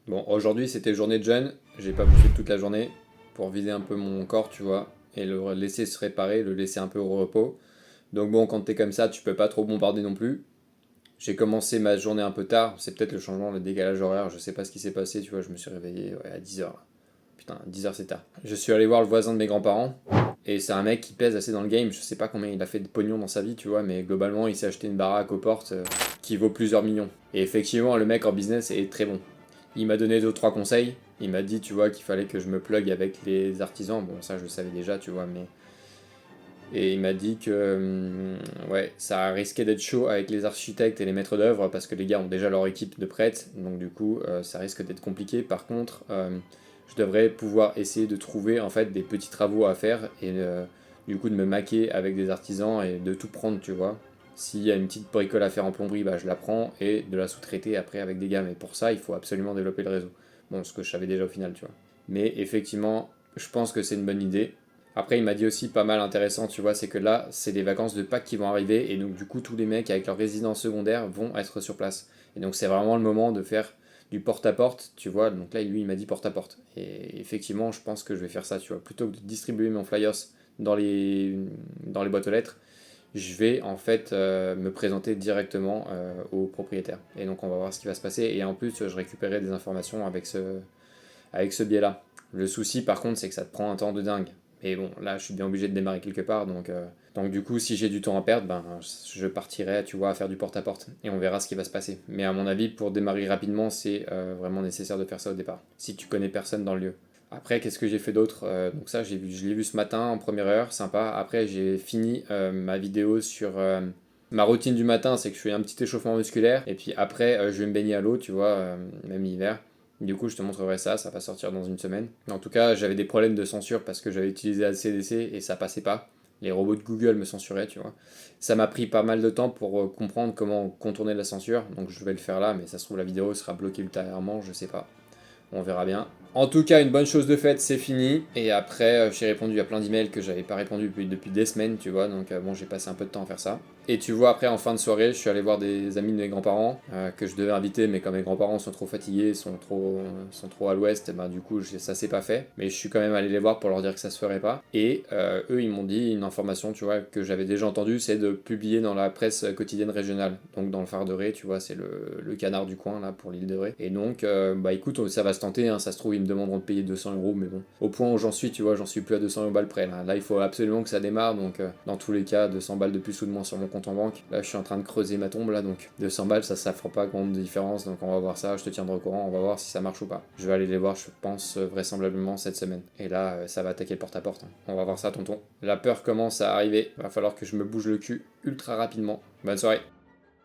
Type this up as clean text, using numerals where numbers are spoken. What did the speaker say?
Bon, aujourd'hui c'était journée de jeûne, j'ai pas bouffé toute la journée pour vider un peu mon corps, tu vois, et le laisser se réparer, le laisser un peu au repos. Donc bon, quand t'es comme ça, tu peux pas trop bombarder non plus. J'ai commencé ma journée un peu tard, c'est peut-être le changement, le décalage horaire, je sais pas ce qui s'est passé, tu vois, je me suis réveillé ouais, à 10h. Putain, 10h c'est tard. Je suis allé voir le voisin de mes grands-parents, et c'est un mec qui pèse assez dans le game, je sais pas combien il a fait de pognon dans sa vie, tu vois, mais globalement il s'est acheté une baraque aux portes qui vaut plusieurs millions. Et effectivement, le mec en business est très bon. Il m'a donné 2 ou 3 conseils. Il m'a dit, tu vois, qu'il fallait que je me plug avec les artisans. Bon, ça, je le savais déjà, tu vois, mais. Et il m'a dit que ouais, ça risquait d'être chaud avec les architectes et les maîtres d'œuvre parce que les gars ont déjà leur équipe de prêtres, donc du coup, ça risque d'être compliqué. Par contre, je devrais pouvoir essayer de trouver en fait des petits travaux à faire et du coup de me maquer avec des artisans et de tout prendre, tu vois. S'il y a une petite bricole à faire en plomberie, bah, je la prends et de la sous-traiter après avec des gars. Mais pour ça, il faut absolument développer le réseau. Bon, ce que je savais déjà au final, tu vois. Mais effectivement, je pense que c'est une bonne idée. Après, il m'a dit aussi pas mal intéressant, tu vois, c'est que là, c'est les vacances de Pâques qui vont arriver, et donc du coup, tous les mecs avec leur résidence secondaire vont être sur place. Et donc, c'est vraiment le moment de faire du porte-à-porte, tu vois. Donc là, lui, il m'a dit porte-à-porte. Et effectivement, je pense que je vais faire ça, tu vois. Plutôt que de distribuer mon flyers dans dans les boîtes aux lettres, je vais en fait me présenter directement au propriétaire. Et donc, on va voir ce qui va se passer. Et en plus, je récupérerai des informations avec ce biais-là. Le souci, par contre, c'est que ça te prend un temps de dingue. Mais bon, là, je suis bien obligé de démarrer quelque part, donc du coup, si j'ai du temps à perdre, ben, je partirai, tu vois, à faire du porte-à-porte, et on verra ce qui va se passer. Mais à mon avis, pour démarrer rapidement, c'est vraiment nécessaire de faire ça au départ, si tu connais personne dans le lieu. Après, qu'est-ce que j'ai fait d'autre? Donc ça, je l'ai vu ce matin en première heure, sympa. Après, j'ai fini ma vidéo sur ma routine du matin, c'est que je fais un petit échauffement musculaire, et puis après, je vais me baigner à l'eau, tu vois, même l'hiver. Du coup, je te montrerai ça, ça va sortir dans une semaine. En tout cas, j'avais des problèmes de censure parce que j'avais utilisé ACDC et ça passait pas. Les robots de Google me censuraient, tu vois. Ça m'a pris pas mal de temps pour comprendre comment contourner la censure, donc je vais le faire là, mais ça se trouve la vidéo sera bloquée ultérieurement, je sais pas. On verra bien. En tout cas, une bonne chose de faite, c'est fini. Et après, j'ai répondu à plein d'emails que j'avais pas répondu depuis des semaines, tu vois. Donc bon, j'ai passé un peu de temps à faire ça. Et tu vois, après, en fin de soirée, je suis allé voir des amis de mes grands-parents que je devais inviter, mais comme mes grands-parents sont trop fatigués, sont trop à l'ouest, ben du coup, ça s'est pas fait. Mais je suis quand même allé les voir pour leur dire que ça se ferait pas. Et eux, ils m'ont dit une information, tu vois, que j'avais déjà entendue, c'est de publier dans la presse quotidienne régionale. Donc dans le phare de Ré, tu vois, c'est le canard du coin, là, pour l'île de Ré. Et donc, bah écoute, ça va se tenter, hein, ça se trouve, ils me demanderont de payer 200 €, mais bon. Au point où j'en suis, tu vois, j'en suis plus à 200 balles près, là. Là, il faut absolument que ça démarre, donc dans tous les cas, 200 balles de plus ou de moins sur mon compte en banque. Là, je suis en train de creuser ma tombe, là, donc 200 balles, ça fera pas grande différence, donc on va voir ça, je te tiendrai au courant, on va voir si ça marche ou pas. Je vais aller les voir, je pense, vraisemblablement cette semaine. Et là, ça va attaquer le porte-à-porte, hein. On va voir ça, tonton. La peur commence à arriver, va falloir que je me bouge le cul ultra rapidement. Bonne soirée.